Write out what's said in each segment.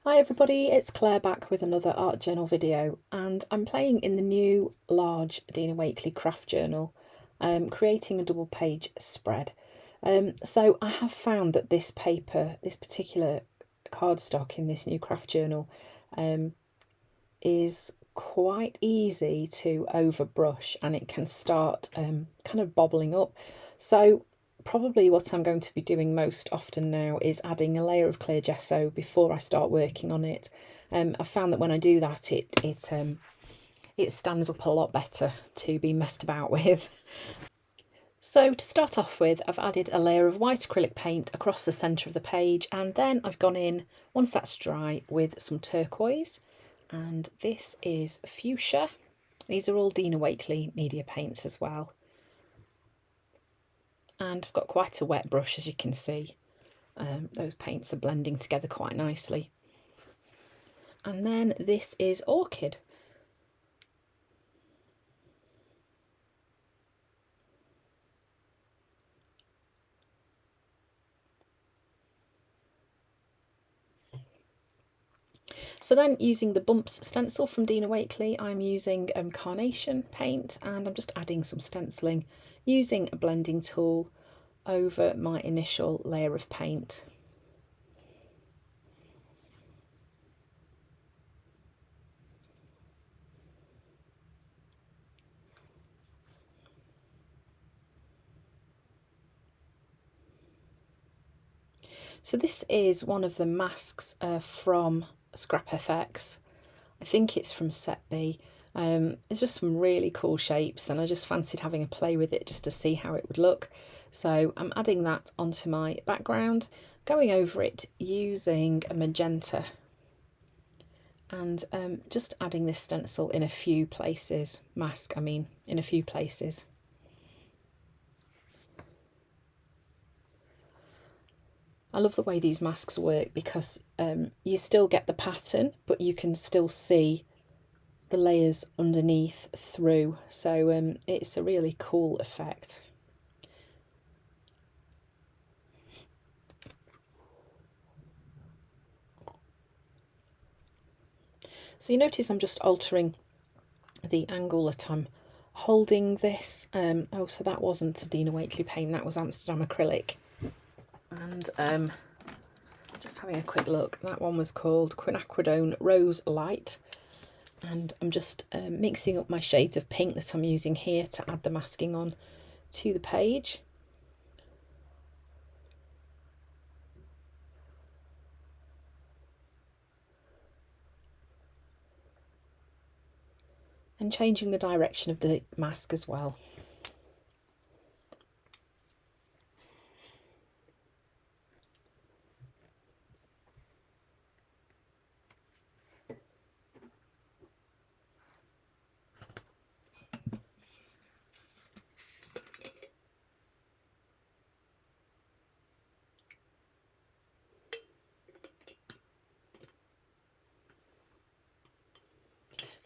Hi everybody, it's Claire back with another art journal video, and I'm playing in the new large Dina Wakley craft journal, creating a double page spread. So I have found that this paper, this particular cardstock in this new craft journal, is quite easy to overbrush, and it can start kind of bobbling up. So probably what I'm going to be doing most often now is adding a layer of clear gesso before I start working on it. I've found that when I do that, it stands up a lot better to be messed about with. So to start off with, I've added a layer of white acrylic paint across the centre of the page, and then I've gone in, once that's dry, with some turquoise, and this is fuchsia. These are all Dina Wakley media paints as well. And I've got quite a wet brush, as you can see. Those paints are blending together quite nicely. And then this is orchid. So then, using the Bumps stencil from Dina Wakley, I'm using carnation paint, and I'm just adding some stenciling using a blending tool over my initial layer of paint. So this is one of the masks from Scrap FX. I think it's from Set B. It's just some really cool shapes, and I just fancied having a play with it just to see how it would look. So I'm adding that onto my background, going over it using a magenta, and just adding this stencil in a few places, in a few places. I love the way these masks work because you still get the pattern, but you can still see the layers underneath through, so it's a really cool effect. So you notice I'm just altering the angle that I'm holding this. Oh, so that wasn't a Dina Wakley paint, that was Amsterdam acrylic. And just having a quick look, that one was called Quinacridone Rose Light. And I'm just mixing up my shades of pink that I'm using here to add the masking on to the page. And changing the direction of the mask as well.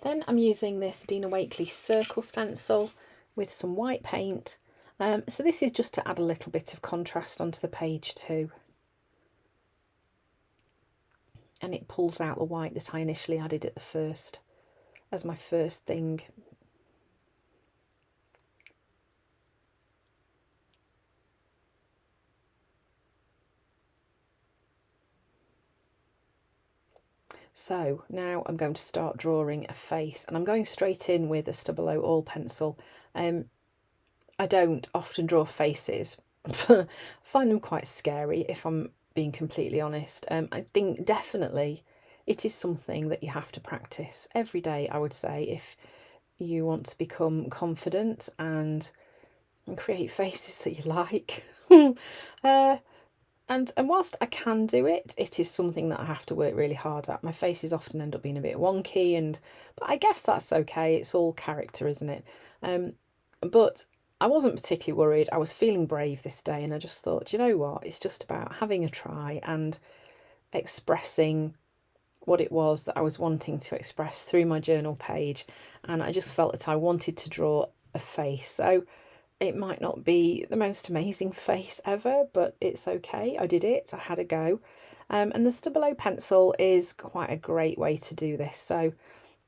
Then I'm using this Dina Wakley circle stencil with some white paint. So this is just to add a little bit of contrast onto the page too. And it pulls out the white that I initially added at the first, as my first thing. So now I'm going to start drawing a face, and I'm going straight in with a Stubble All pencil. I don't often draw faces. I find them quite scary, if I'm being completely honest. I think definitely it is something that you have to practice every day, I would say, if you want to become confident and create faces that you like. And whilst I can do it, it is something that I have to work really hard at. My faces often end up being a bit wonky, but I guess that's okay. It's all character, isn't it? But I wasn't particularly worried. I was feeling brave this day, and I just thought, you know what? It's just about having a try and expressing what it was that I was wanting to express through my journal page. And I just felt that I wanted to draw a face. So it might not be the most amazing face ever, but it's okay. I did it. I had a go. And the Stabilo pencil is quite a great way to do this. So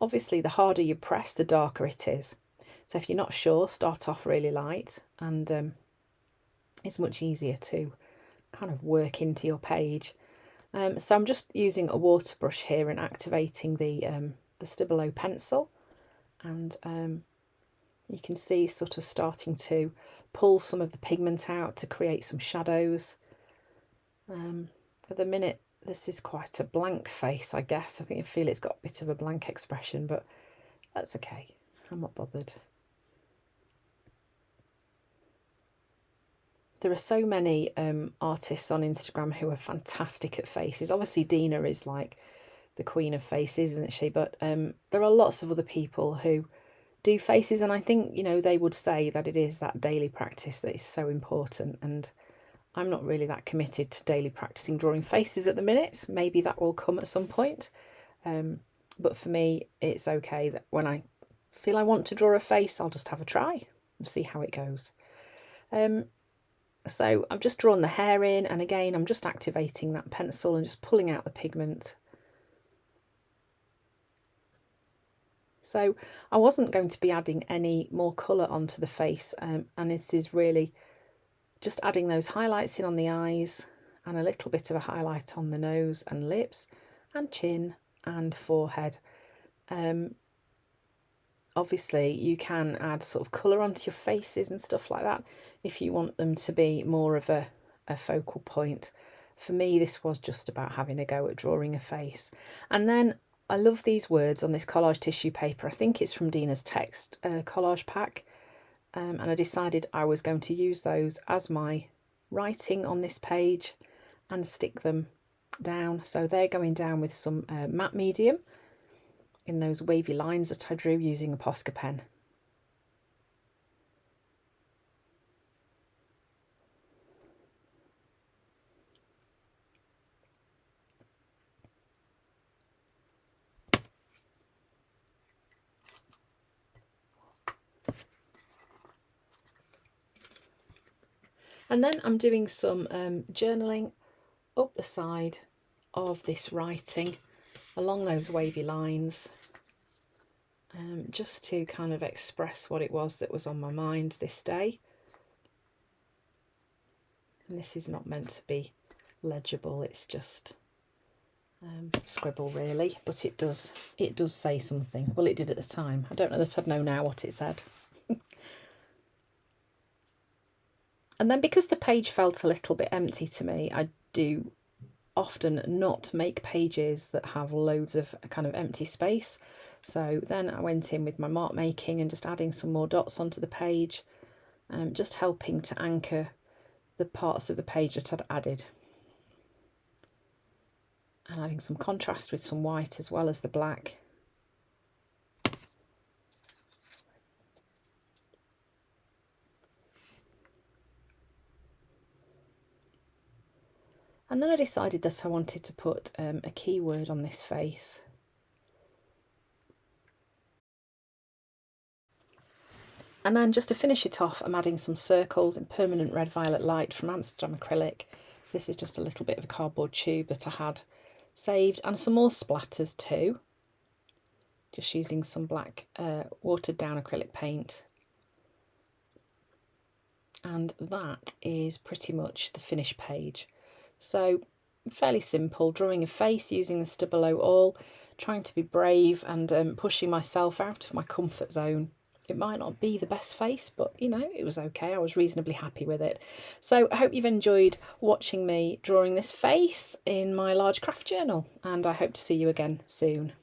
obviously the harder you press, the darker it is. So if you're not sure, start off really light, and it's much easier to kind of work into your page. So I'm just using a water brush here and activating the Stabilo pencil, and you can see sort of starting to pull some of the pigment out to create some shadows. At the minute, this is quite a blank face, I guess. I think I feel it's got a bit of a blank expression, but that's okay. I'm not bothered. There are so many artists on Instagram who are fantastic at faces. Obviously, Dina is like the queen of faces, isn't she? But there are lots of other people who do faces, and I think, you know, they would say that it is that daily practice that is so important. And I'm not really that committed to daily practicing drawing faces at the minute. Maybe that will come at some point. But for me, it's okay that when I feel I want to draw a face, I'll just have a try and see how it goes. So I've just drawn the hair in, and again, I'm just activating that pencil and just pulling out the pigment. So I wasn't going to be adding any more colour onto the face, and this is really just adding those highlights in on the eyes and a little bit of a highlight on the nose and lips and chin and forehead. Obviously you can add sort of colour onto your faces and stuff like that if you want them to be more of a focal point. For me, this was just about having a go at drawing a face. And then I love these words on this collage tissue paper. I think it's from Dina's text collage pack. And I decided I was going to use those as my writing on this page and stick them down. So they're going down with some matte medium in those wavy lines that I drew using a Posca pen. And then I'm doing some journaling up the side of this writing along those wavy lines, just to kind of express what it was that was on my mind this day. And this is not meant to be legible, it's just scribble really, but it does say something. Well, it did at the time. I don't know that I'd know now what it said. And then because the page felt a little bit empty to me, I do often not make pages that have loads of kind of empty space. So then I went in with my mark making and just adding some more dots onto the page, just helping to anchor the parts of the page that I'd added. And adding some contrast with some white as well as the black. And then I decided that I wanted to put a keyword on this face. And then just to finish it off, I'm adding some circles in permanent red violet light from Amsterdam acrylic. So this is just a little bit of a cardboard tube that I had saved, and some more splatters too. Just using some black watered down acrylic paint. And that is pretty much the finished page. So fairly simple, drawing a face using the Stabilo All, trying to be brave and pushing myself out of my comfort zone. It might not be the best face, but you know, it was okay. I was reasonably happy with it. So I hope you've enjoyed watching me drawing this face in my large craft journal, and I hope to see you again soon.